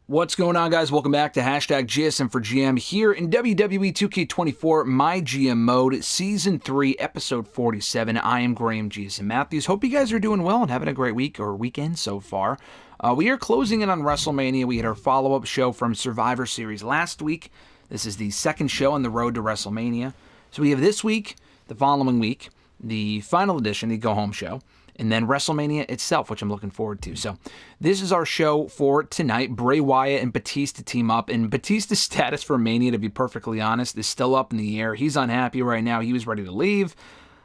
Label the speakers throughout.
Speaker 1: What's going on, guys? Welcome back to hashtag GSM4GM here in WWE 2K24 MyGM Mode, Season 3, Episode 47. I am Graham GSM Matthews. Hope you guys are doing well and having a great week or weekend so far. We are closing in on WrestleMania. We had our follow-up show from Survivor Series last week. This is the second show on the road to WrestleMania. So we have this week, the following week, the final edition, the go-home show, and then WrestleMania itself, which I'm looking forward to. So this is our show for tonight. Bray Wyatt and Batista team up, and Batista's status for Mania, to be perfectly honest, is still up in the air. He's unhappy right now. He was ready to leave.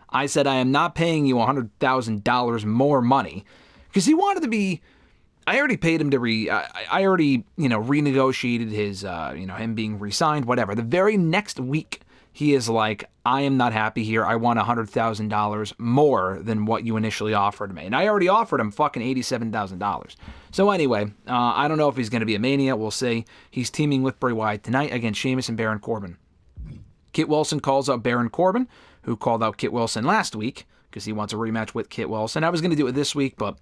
Speaker 1: I said, I am not paying you $100,000 more money, because he wanted to be... I already paid him to I already, renegotiated his, him being re-signed, whatever. The very next week, he is like, I am not happy here. I want $100,000 more than what you initially offered me. And I already offered him fucking $87,000. So anyway, I don't know if he's going to be a Mania. We'll see. He's teaming with Bray Wyatt tonight against Sheamus and Baron Corbin. Kit Wilson calls out Baron Corbin, who called out Kit Wilson last week because he wants a rematch with Kit Wilson. I was going to do it this week, but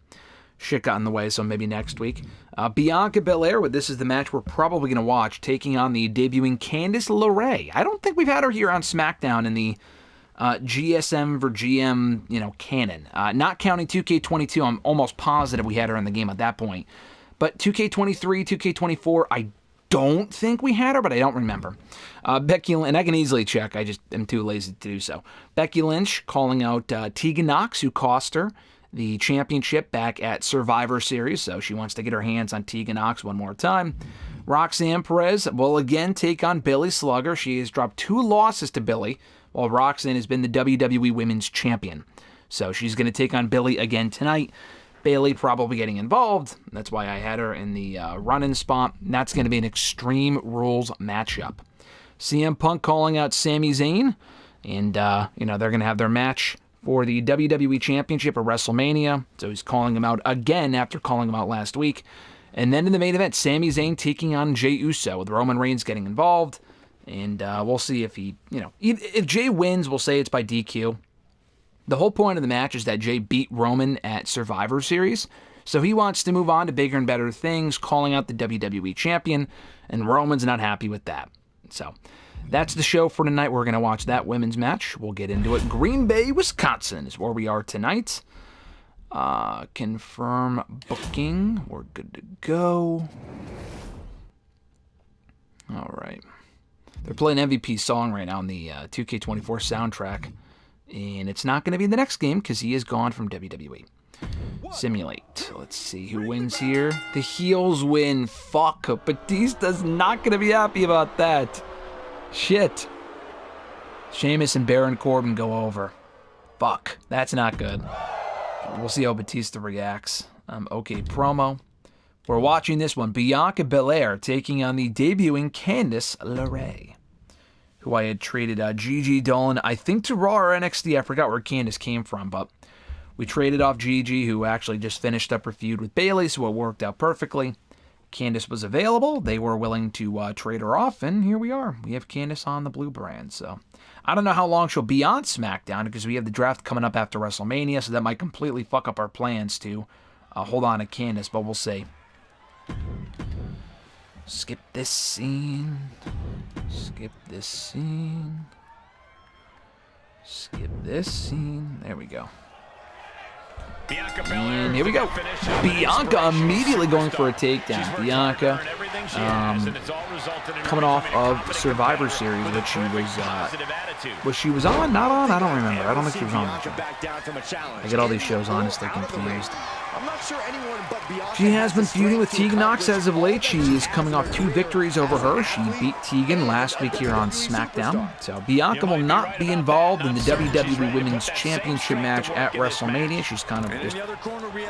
Speaker 1: shit got in the way, so maybe next week. Bianca Belair, this is the match we're probably going to watch, taking on the debuting Candice LeRae. I don't think we've had her here on SmackDown in the GSM for GM, canon. Not counting 2K22, I'm almost positive we had her in the game at that point. But 2K23, 2K24, I don't think we had her, but I don't remember. Becky Lynch, and I can easily check, I just am too lazy to do so. Becky Lynch calling out Tegan Nox, who cost her the championship back at Survivor Series, so she wants to get her hands on Tegan Nox one more time. Roxanne Perez will again take on Billy Slugger. She has dropped 2 losses to Billy, while Roxanne has been the WWE Women's Champion. So she's going to take on Billy again tonight. Bayley probably getting involved. That's why I had her in the run-in spot. That's going to be an Extreme Rules matchup. CM Punk calling out Sami Zayn, and they're going to have their match for the WWE Championship at WrestleMania. So he's calling him out again after calling him out last week. And then in the main event, Sami Zayn taking on Jey Uso, with Roman Reigns getting involved. And we'll see if he, if Jey wins, we'll say it's by DQ. The whole point of the match is that Jey beat Roman at Survivor Series. So he wants to move on to bigger and better things, calling out the WWE Champion. And Roman's not happy with that. So that's the show for tonight. We're going to watch that women's match. We'll get into it. Green Bay, Wisconsin is where we are tonight. Confirm booking. We're good to go. All right. They're playing MVP song right now on the 2K24 soundtrack. And it's not going to be in the next game because he is gone from WWE. Simulate. Let's see who wins here. The heels win. Fuck. Batista's not going to be happy about that. Shit. Sheamus and Baron Corbin go over. Fuck. That's not good. We'll see how Batista reacts. Okay, promo. We're watching this one. Bianca Belair taking on the debuting Candice LeRae, who I had traded Gigi Dolan, I think, to Raw or NXT. I forgot where Candice came from, but we traded off Gigi, who actually just finished up her feud with Bayley, so it worked out perfectly. Candice was available. They were willing to trade her off, and here we are. We have Candice on the blue brand. So I don't know how long she'll be on SmackDown because we have the draft coming up after WrestleMania, so that might completely fuck up our plans to hold on to Candice, but we'll see. Skip this scene. Skip this scene. Skip this scene. There we go. And here we go. Bianca immediately going for a takedown. Bianca coming off of Survivor Series, which she was on? Not on? I don't remember. I don't think she was on that show. I get all these shows honestly confused. She has been feuding with Tegan Nox as of late. She is coming off 2 victories over her. She beat Tegan last week here on SmackDown. So Bianca will not be involved in the WWE Women's Championship match at WrestleMania. She's kind of just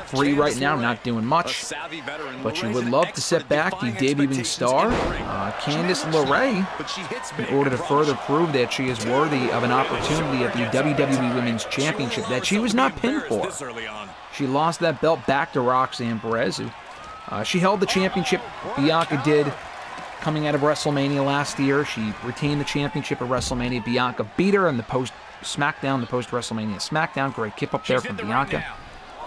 Speaker 1: free right now, not doing much. But she would love to set back the debuting star, Candice LeRae, in order to further prove that she is worthy of an opportunity at the WWE Women's Championship that she was not pinned for. She lost that belt back to Roxanne Perez, who she held the championship. Bianca did coming out of WrestleMania last year. She retained the championship at WrestleMania. Bianca beat her in the post-SmackDown, the post-WrestleMania SmackDown. Great kick up there from Bianca.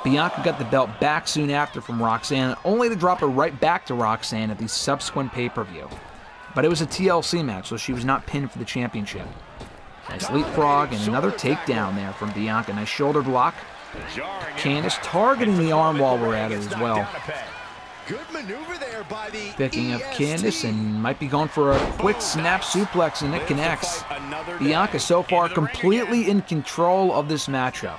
Speaker 1: Bianca got the belt back soon after from Roxanne, only to drop her right back to Roxanne at the subsequent pay-per-view. But it was a TLC match, so she was not pinned for the championship. Nice leapfrog and another takedown there from Bianca. Nice shoulder block. Candice targeting the arm while we're at it as well.
Speaker 2: Good maneuver there by the
Speaker 1: Picking up Candice and might be going for a quick snap suplex, and it connects. Bianca so far completely in control of this matchup.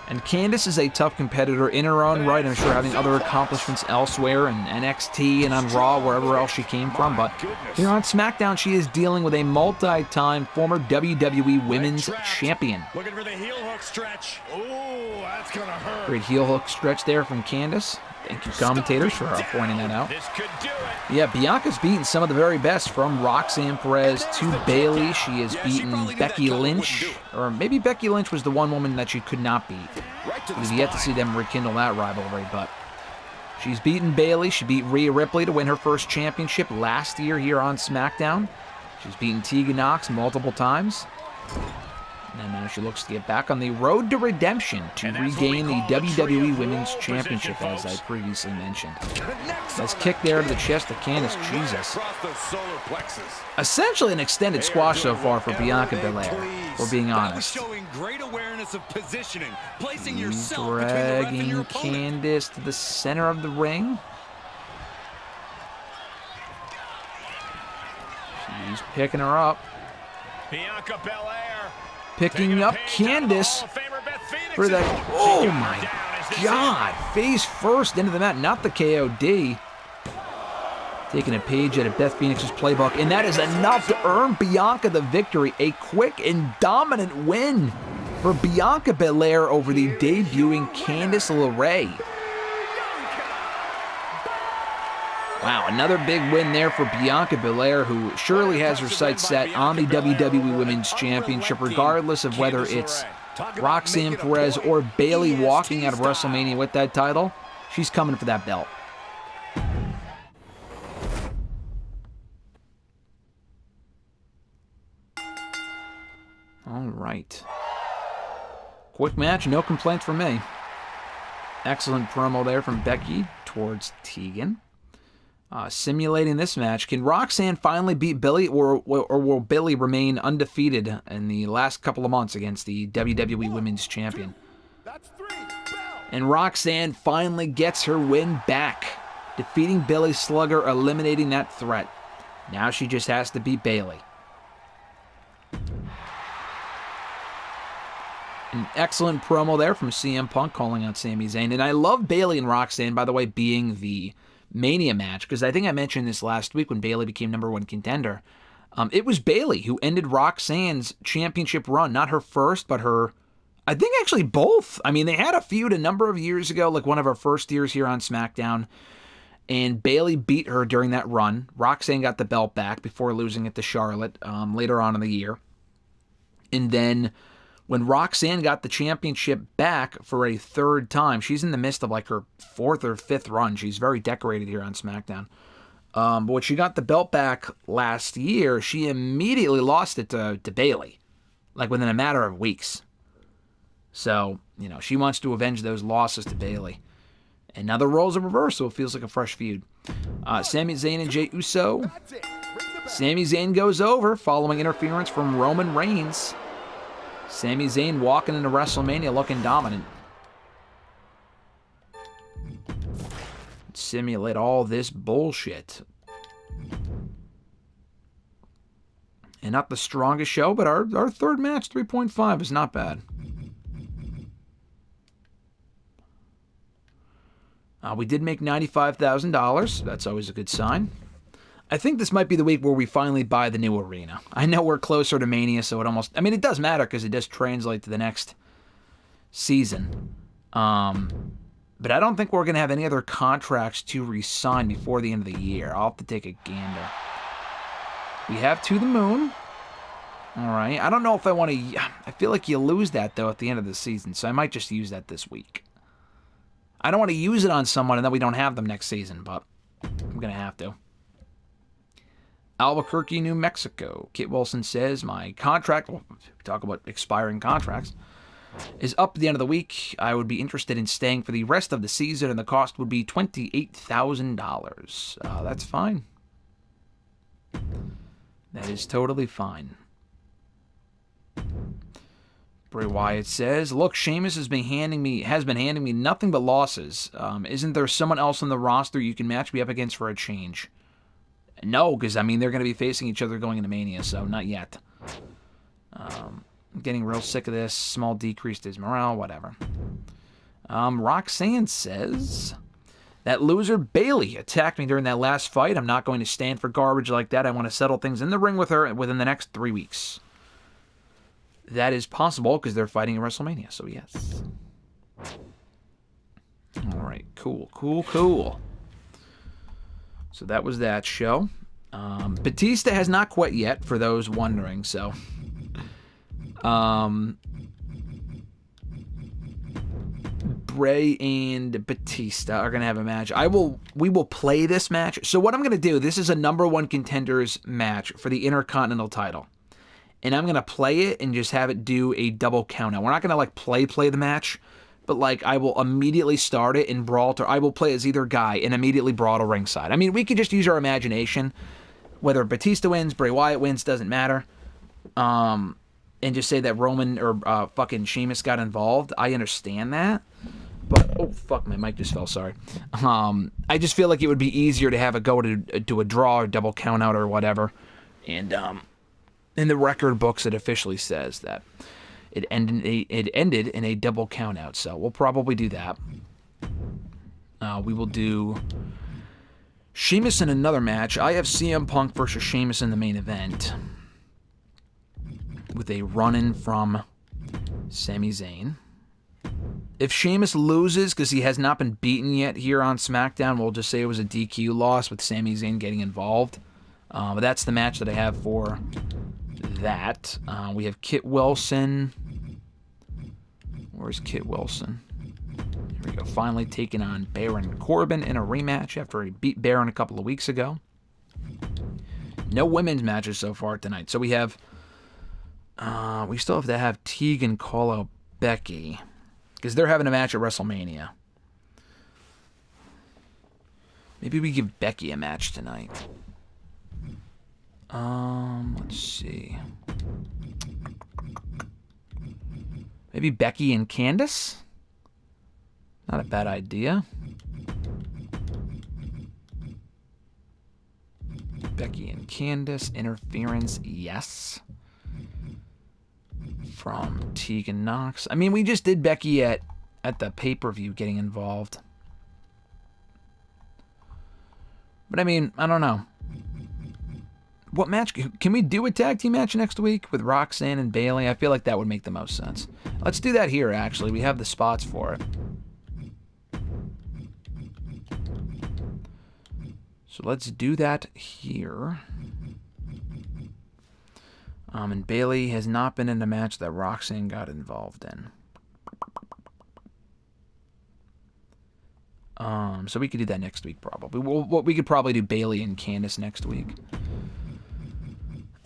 Speaker 1: And Candice is a tough competitor in her own right. I'm sure having other accomplishments elsewhere in NXT and on Raw, wherever else she came from. But here on SmackDown, she is dealing with a multi-time former WWE Women's Champion.
Speaker 2: Looking for the heel hook stretch. Oh, that's gonna hurt.
Speaker 1: Great heel hook stretch there from Candice. Thank you, commentators, for pointing that out.
Speaker 2: This could do it.
Speaker 1: Yeah, Bianca's beaten some of the very best, from Roxanne Perez to Bayley. She has beaten Becky Lynch, or maybe Becky Lynch was the one woman that she could not beat. We've yet to see them rekindle that rivalry, but she's beaten Bayley. She beat Rhea Ripley to win her first championship last year here on SmackDown. She's beaten Tegan Nox multiple times. And now she looks to get back on the road to redemption to regain the WWE Women's Championship, as I previously mentioned. Nice kick there to the chest of Candice. Jesus. Essentially an extended squash so far for Bianca Belair, if we're being honest.
Speaker 2: Showing great awareness of positioning, placing
Speaker 1: He's dragging Candice to the center of the ring. She's picking her up.
Speaker 2: Bianca Belair.
Speaker 1: Picking up Candice for that. Oh my God. Face first into the mat, not the KOD. Taking a page out of Beth Phoenix's playbook, and that is enough to earn Bianca the victory. A quick and dominant win for Bianca Belair over the debuting Candice LeRae. Wow, another big win there for Bianca Belair, who surely has her sights set on the WWE Women's Championship, regardless of whether it's Roxanne Perez or Bayley walking out of WrestleMania with that title. She's coming for that belt. All right. Quick match, no complaints from me. Excellent promo there from Becky towards Tegan. Simulating this match, can Roxanne finally beat Billy, or will Billy remain undefeated in the last couple of months against the WWE Women's Champion? And Roxanne finally gets her win back, defeating Billy Slugger, eliminating that threat. Now she just has to beat Bayley. An excellent promo there from CM Punk calling out Sami Zayn. And I love Bayley and Roxanne, by the way, being the Mania match, because I think I mentioned this last week when Bayley became #1 contender. It was Bayley who ended Roxanne's championship run. Not her first, but her, I think actually both. I mean, they had a feud a number of years ago, like one of our first years here on SmackDown, and Bayley beat her during that run. Roxanne got the belt back before losing it to Charlotte later on in the year. And then when Roxanne got the championship back for a third time, she's in the midst of like her 4th or 5th run. She's very decorated here on SmackDown. But when she got the belt back last year, she immediately lost it to Bayley, like within a matter of weeks. So, you know, she wants to avenge those losses to Bayley. And now the roles are reversed, so it feels like a fresh feud. Sami Zayn and Jey Uso. Sami Zayn goes over following interference from Roman Reigns. Sami Zayn walking into WrestleMania looking dominant. Simulate all this bullshit. And not the strongest show, but our third match, 3.5, is not bad. We did make $95,000. That's always a good sign. I think this might be the week where we finally buy the new arena. I know we're closer to Mania, so it almost... I mean, it does matter because it does translate to the next season. But I don't think we're going to have any other contracts to re-sign before the end of the year. I'll have to take a gander. We have To the Moon. All right. I don't know if I want to... I feel like you lose that, though, at the end of the season, so I might just use that this week. I don't want to use it on someone and then we don't have them next season, but I'm going to have to. Albuquerque, New Mexico. Kit Wilson says, my contract... Well, we talk about expiring contracts. is up at the end of the week. I would be interested in staying for the rest of the season, and the cost would be $28,000. That's fine. That is totally fine. Bray Wyatt says, "Look, Sheamus has been handing me nothing but losses. Isn't there someone else on the roster you can match me up against for a change?" No, because, I mean, they're going to be facing each other going into Mania, so not yet. I'm getting real sick of this. Small decrease to his morale, whatever. Roxanne says, "That loser Bayley attacked me during that last fight. I'm not going to stand for garbage like that. I want to settle things in the ring with her within the next 3 weeks." That is possible because they're fighting at WrestleMania, so yes. All right, cool. So that was that show. Batista has not quit yet, for those wondering. So, Bray and Batista are gonna have a match. We will play this match. So what I'm gonna do? This is a #1 contenders match for the Intercontinental title, and I'm gonna play it and just have it do a double count out. We're not gonna like play the match. But, like, I will immediately start it and brawl to... I will play as either guy and immediately brawl to ringside. I mean, we could just use our imagination. Whether Batista wins, Bray Wyatt wins, doesn't matter. And just say that Roman or fucking Sheamus got involved. I understand that. But, oh, fuck, my mic just fell, sorry. I just feel like it would be easier to have it go to a draw or double count out or whatever. And in the record books, it officially says that it ended in a double count out, so we'll probably do that. We will do Sheamus in another match. I have CM Punk versus Sheamus in the main event, with a run-in from Sami Zayn. If Sheamus loses, because he has not been beaten yet here on SmackDown, we'll just say it was a DQ loss with Sami Zayn getting involved. But that's the match that I have for that. We have Kit Wilson. Where's Kit Wilson? Here we go. Finally taking on Baron Corbin in a rematch after he beat Baron a couple of weeks ago. No women's matches so far tonight. So we have... we still have to have Tegan call out Becky, because they're having a match at WrestleMania. Maybe we give Becky a match tonight. Let's see. Maybe Becky and Candice? Not a bad idea. Becky and Candice. Interference, yes. From Tegan Nox. I mean, we just did Becky at the pay-per-view getting involved. But I mean, I don't know. What match? Can we do a tag team match next week with Roxanne and Bayley? I feel like that would make the most sense. Let's do that here, actually. We have the spots for it. So let's do that here. And Bayley has not been in a match that Roxanne got involved in. So we could do that next week, probably. We could probably do Bayley and Candice next week.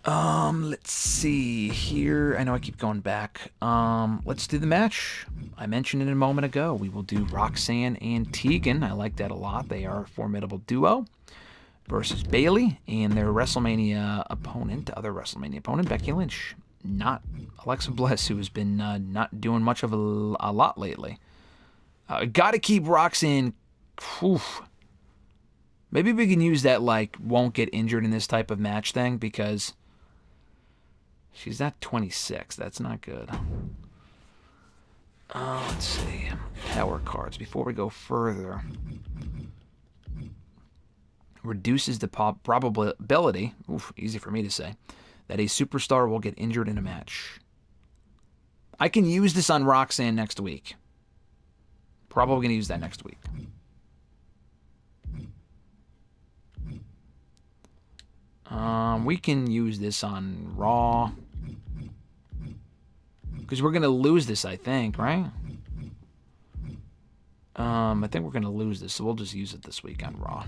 Speaker 1: Let's see here. I know I keep going back. Let's do the match. I mentioned it a moment ago. We will do Roxanne and Tegan. I like that a lot. They are a formidable duo. Versus Bayley and their WrestleMania opponent, Becky Lynch. Not Alexa Bliss, who has been not doing much of a lot lately. Got to keep Roxanne. Oof. Maybe we can use that, like, won't get injured in this type of match thing, because she's at 26. That's not good. Let's see. Power cards. Before we go further. Reduces the probability, easy for me to say, that a superstar will get injured in a match. I can use this on Roxanne next week. Probably going to use that next week. We can use this on Raw. Because we're going to lose this, I think, right? I think we're going to lose this, so we'll just use it this week on Raw.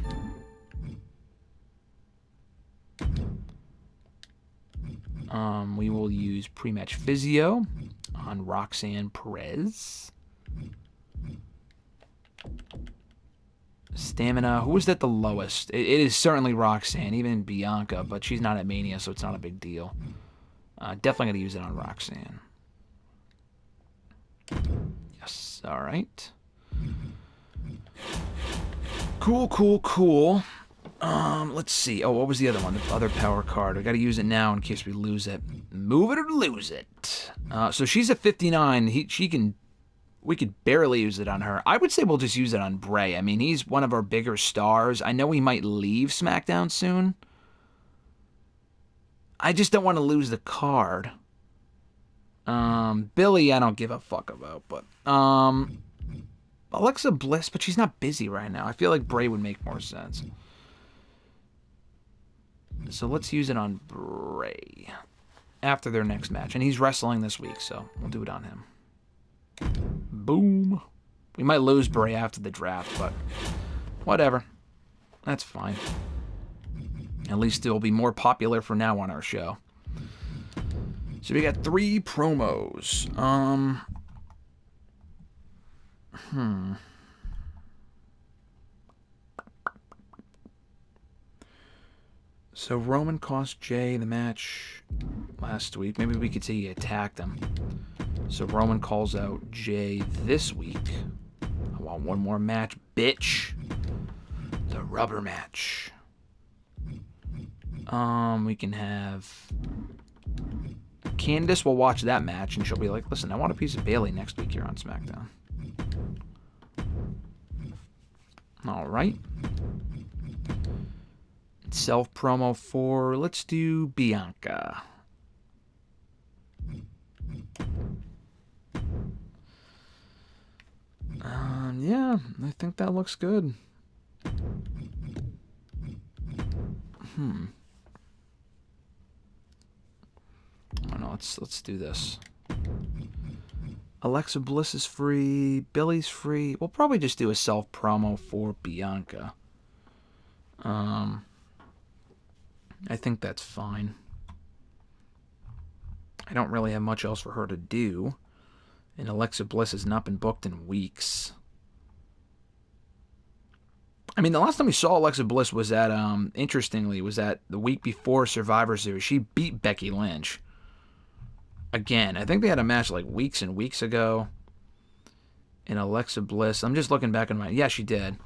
Speaker 1: We will use pre-match physio on Roxanne Perez. Stamina, who is that the lowest? It is certainly Roxanne, even Bianca, but she's not at Mania, so it's not a big deal. Definitely going to use it on Roxanne. Yes, all right. Cool. Let's see. Oh, what was the other one? The other power card. I got to use it now in case we lose it. Move it or lose it. So she's at 59. We could barely use it on her. I would say we'll just use it on Bray. I mean, he's one of our bigger stars. I know he might leave SmackDown soon. I just don't want to lose the card. Billy, I don't give a fuck about, but Alexa Bliss, but she's not busy right now. I feel like Bray would make more sense. So let's use it on Bray after their next match. And he's wrestling this week, so we'll do it on him. Boom. We might lose Bray after the draft, but whatever. That's fine. At least it'll be more popular from now on our show. So we got 3 promos. So Roman cost Jay the match last week. Maybe we could say he attacked him. So Roman calls out Jay this week. I want one more match, bitch. The rubber match. We can have Candice will watch that match and she'll be like, listen, I want a piece of Bayley next week here on SmackDown. All right. Self promo for, let's do Bianca. Yeah, I think that looks good. I don't know, let's do this. Alexa Bliss is free, Billy's free. We'll probably just do a self promo for Bianca. I think that's fine. I don't really have much else for her to do. And Alexa Bliss has not been booked in weeks. I mean, the last time we saw Alexa Bliss was at, interestingly, was at the week before Survivor Series. She beat Becky Lynch. Again, I think they had a match like weeks and weeks ago. And Alexa Bliss, I'm just looking back on my, yeah, she did.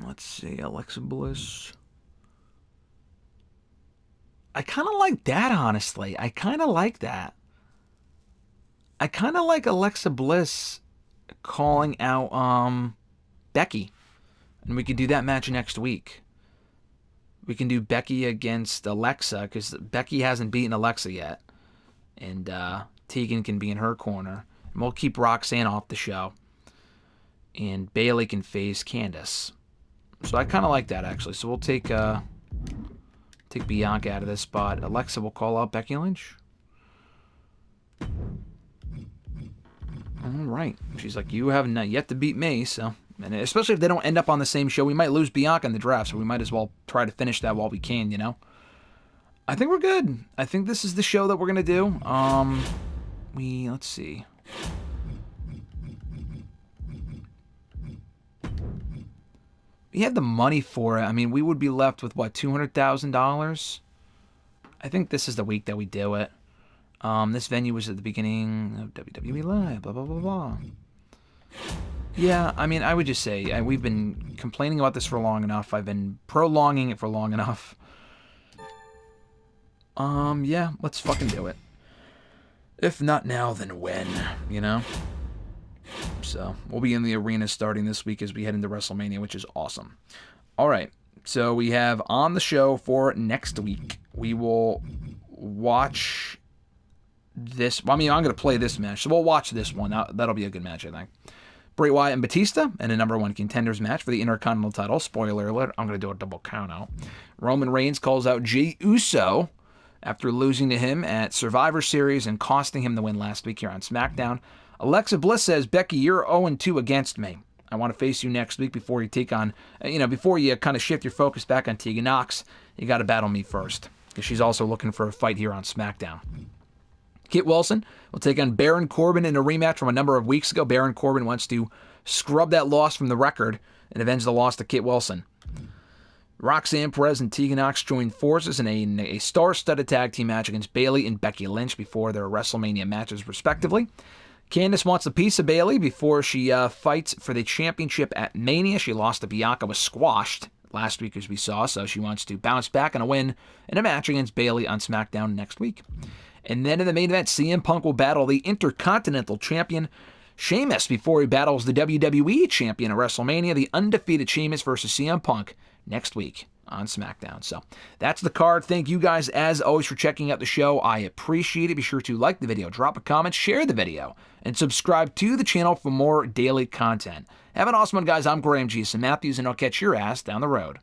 Speaker 1: Let's see, Alexa Bliss. I kind of like that, honestly. I kind of like that. I kind of like Alexa Bliss calling out Becky. And we could do that match next week. We can do Becky against Alexa, because Becky hasn't beaten Alexa yet. And Tegan can be in her corner. And we'll keep Roxanne off the show. And Bayley can face Candice. So I kind of like that, actually. So we'll take Bianca out of this spot. Alexa will call out Becky Lynch. All right. She's like, you have not yet to beat me, so... And especially if they don't end up on the same show, we might lose Bianca in the draft, so we might as well try to finish that while we can, you know? I think we're good. I think this is the show that we're going to do. Let's see. We had the money for it. I mean, we would be left with, what, $200,000? I think this is the week that we do it. This venue was at the beginning of WWE Live, blah, blah, blah, blah. Yeah, I mean, I would just say, we've been complaining about this for long enough. I've been prolonging it for long enough. Yeah, let's fucking do it. If not now, then when, you know? So, we'll be in the arena starting this week as we head into WrestleMania, which is awesome. Alright, so we have on the show for next week, we will watch this. Well, I mean, I'm going to play this match, so we'll watch this one. That'll be a good match, I think. Bray Wyatt and Batista in a number 1 contenders match for the Intercontinental title. Spoiler alert, I'm going to do a double count out. Roman Reigns calls out Jey Uso after losing to him at Survivor Series and costing him the win last week here on SmackDown. Alexa Bliss says, Becky, you're 0-2 against me. I want to face you next week before you take on, before you kind of shift your focus back on Tegan Nox. You got to battle me first, because she's also looking for a fight here on SmackDown. Kit Wilson will take on Baron Corbin in a rematch from a number of weeks ago. Baron Corbin wants to scrub that loss from the record and avenge the loss to Kit Wilson. Roxanne Perez and Tegan Nox joined forces in a star-studded tag team match against Bayley and Becky Lynch before their WrestleMania matches, respectively. Candice wants a piece of Bayley before she fights for the championship at Mania. She lost to Bianca, was squashed last week, as we saw, so she wants to bounce back and a win in a match against Bayley on SmackDown next week. And then in the main event, CM Punk will battle the Intercontinental Champion Sheamus before he battles the WWE Champion at WrestleMania. The undefeated Sheamus versus CM Punk next week on SmackDown. So that's the card. Thank you guys, as always, for checking out the show. I appreciate it. Be sure to like the video, drop a comment, share the video, and subscribe to the channel for more daily content. Have an awesome one, guys. I'm Graham G. Matthews, and I'll catch your ass down the road.